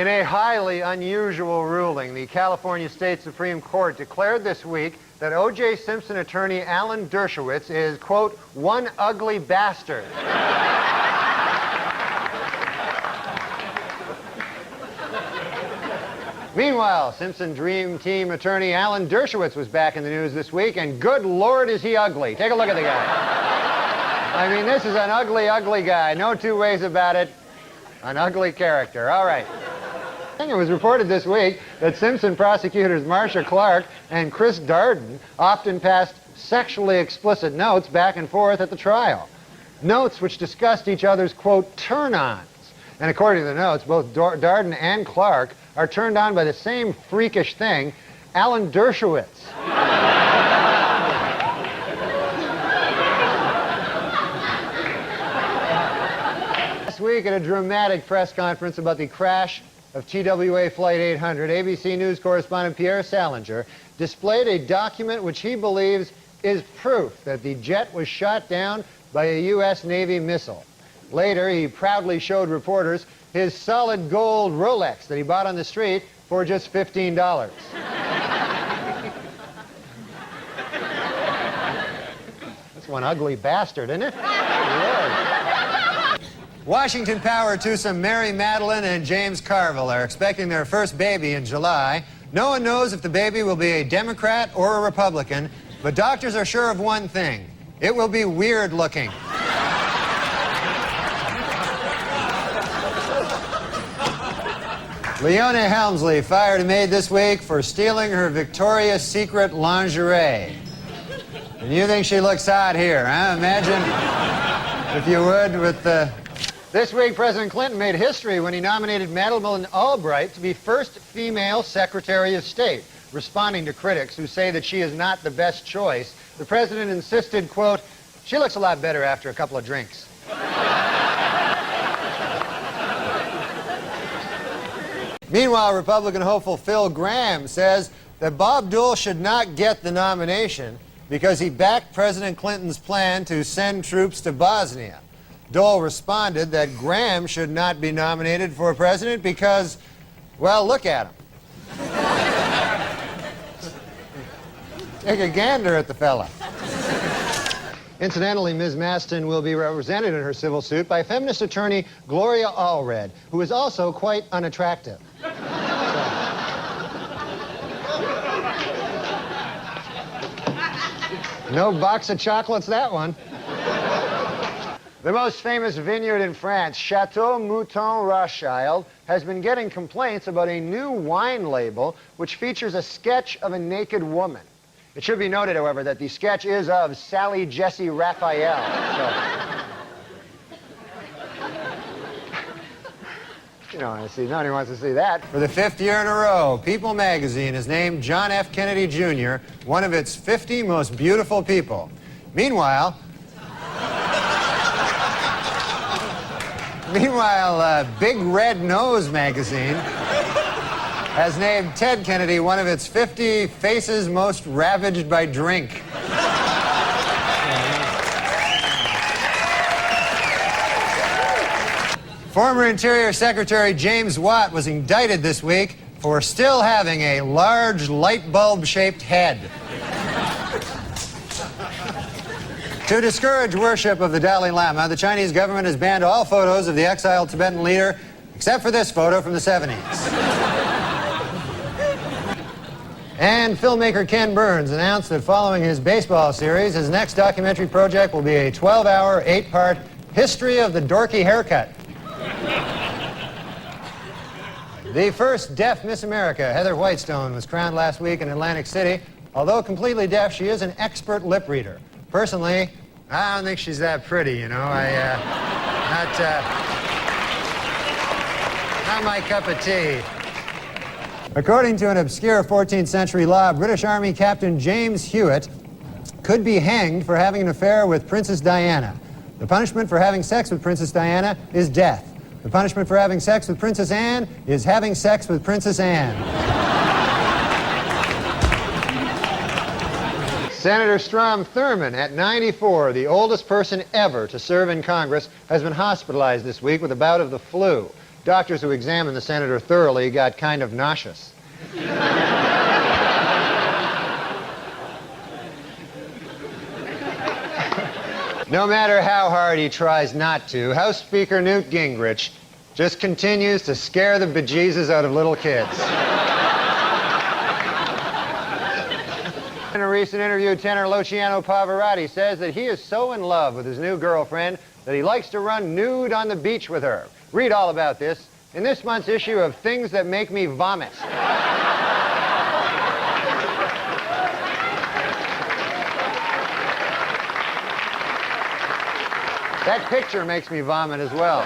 In a highly unusual ruling, the California State Supreme Court declared this week that O.J. Simpson attorney Alan Dershowitz is, quote, one ugly bastard. Meanwhile, Simpson Dream Team attorney Alan Dershowitz was back in the news this week, and good Lord is he ugly. Take a look at the guy. I mean, this is an ugly, ugly guy. No two ways about it. An ugly character. All right. It was reported this week that Simpson prosecutors Marcia Clark and Chris Darden often passed sexually explicit notes back and forth at the trial. Notes which discussed each other's, quote, turn-ons. And according to the notes, both Darden and Clark are turned on by the same freakish thing, Alan Dershowitz. Last week at a dramatic press conference about the crash of TWA Flight 800, ABC News correspondent Pierre Salinger displayed a document which he believes is proof that the jet was shot down by a U.S. Navy missile. Later, he proudly showed reporters his solid gold Rolex that he bought on the street for just $15. That's one ugly bastard, isn't it? Washington Power to some Mary Madeline and James Carville are expecting their first baby in July. No one knows if the baby will be a Democrat or a Republican, but doctors are sure of one thing. It will be weird looking. Leona Helmsley fired a maid this week for stealing her Victoria's Secret lingerie. And you think she looks hot here, huh? Imagine, if you would, with the... This week, President Clinton made history when he nominated Madeleine Albright to be first female Secretary of State. Responding to critics who say that she is not the best choice, the president insisted, quote, she looks a lot better after a couple of drinks. Meanwhile, Republican hopeful Phil Gramm says that Bob Dole should not get the nomination because he backed President Clinton's plan to send troops to Bosnia. Dole responded that Gramm should not be nominated for president because, well, look at him. Take a gander at the fella. Incidentally, Ms. Maston will be represented in her civil suit by feminist attorney Gloria Allred, who is also quite unattractive. No box of chocolates, that one. The most famous vineyard in France, Chateau Mouton Rothschild, has been getting complaints about a new wine label which features a sketch of a naked woman. It should be noted, however, that the sketch is of Sally Jessy Raphael. So. Nobody wants to see that. For the 5th year in a row, People magazine has named John F. Kennedy Jr. one of its 50 most beautiful people. Meanwhile, Big Red Nose magazine has named Ted Kennedy one of its 50 faces most ravaged by drink. Former Interior Secretary James Watt was indicted this week for still having a large light bulb-shaped head. To discourage worship of the Dalai Lama, the Chinese government has banned all photos of the exiled Tibetan leader, except for this photo from the 70s. And filmmaker Ken Burns announced that following his baseball series, his next documentary project will be a 12-hour, 8-part history of the dorky haircut. The first deaf Miss America, Heather Whitestone, was crowned last week in Atlantic City. Although completely deaf, she is an expert lip reader. Personally, I don't think she's that pretty, you know. Not my cup of tea. According to an obscure 14th century law, British Army Captain James Hewitt could be hanged for having an affair with Princess Diana. The punishment for having sex with Princess Diana is death. The punishment for having sex with Princess Anne is having sex with Princess Anne. Senator Strom Thurmond, at 94, the oldest person ever to serve in Congress, has been hospitalized this week with a bout of the flu. Doctors who examined the senator thoroughly got kind of nauseous. No matter how hard he tries not to, House Speaker Newt Gingrich just continues to scare the bejesus out of little kids. In a recent interview, tenor Luciano Pavarotti says that he is so in love with his new girlfriend that he likes to run nude on the beach with her. Read all about this in this month's issue of Things That Make Me Vomit. That picture makes me vomit as well.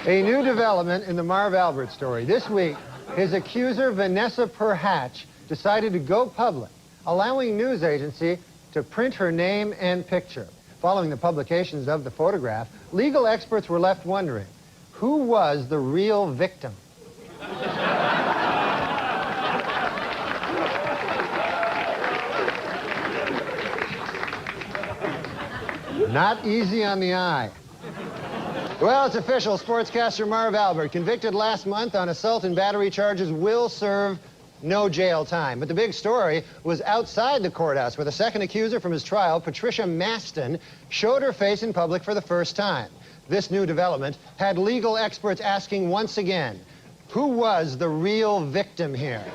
A new development in the Marv Albert story. This week, his accuser, Vanessa Perhatch, decided to go public, allowing news agency to print her name and picture. Following the publications of the photograph, legal experts were left wondering, who was the real victim? Not easy on the eye. Well, it's official. Sportscaster Marv Albert, convicted last month on assault and battery charges, will serve no jail time. But the big story was outside the courthouse, where the second accuser from his trial, Patricia Maston, showed her face in public for the first time. This new development had legal experts asking once again, who was the real victim here?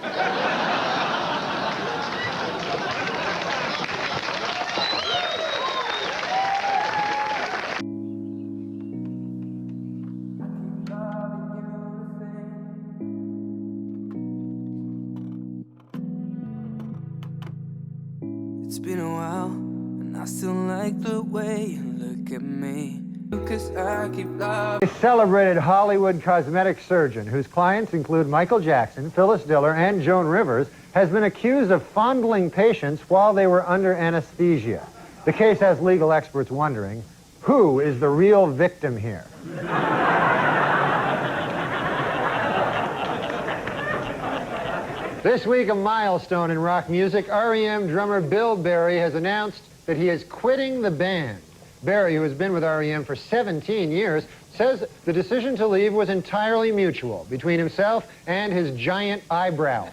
It's been a while, and I still like the way you look at me, because I keep loving. A celebrated Hollywood cosmetic surgeon, whose clients include Michael Jackson, Phyllis Diller, and Joan Rivers, has been accused of fondling patients while they were under anesthesia. The case has legal experts wondering, who is the real victim here? This week, a milestone in rock music. R.E.M. drummer Bill Berry has announced that he is quitting the band. Berry, who has been with R.E.M. for 17 years, says the decision to leave was entirely mutual between himself and his giant eyebrow.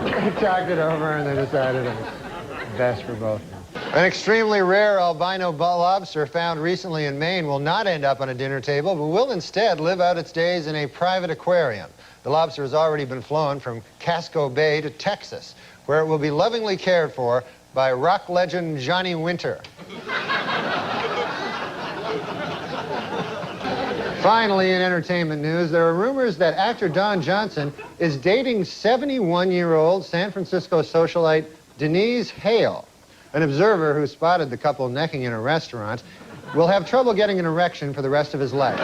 They talked it over and they decided it was best for both of them. An extremely rare albino lobster found recently in Maine will not end up on a dinner table, but will instead live out its days in a private aquarium. The lobster has already been flown from Casco Bay to Texas, where it will be lovingly cared for by rock legend Johnny Winter. Finally, in entertainment news, there are rumors that actor Don Johnson is dating 71-year-old San Francisco socialite Denise Hale. An observer who spotted the couple necking in a restaurant will have trouble getting an erection for the rest of his life.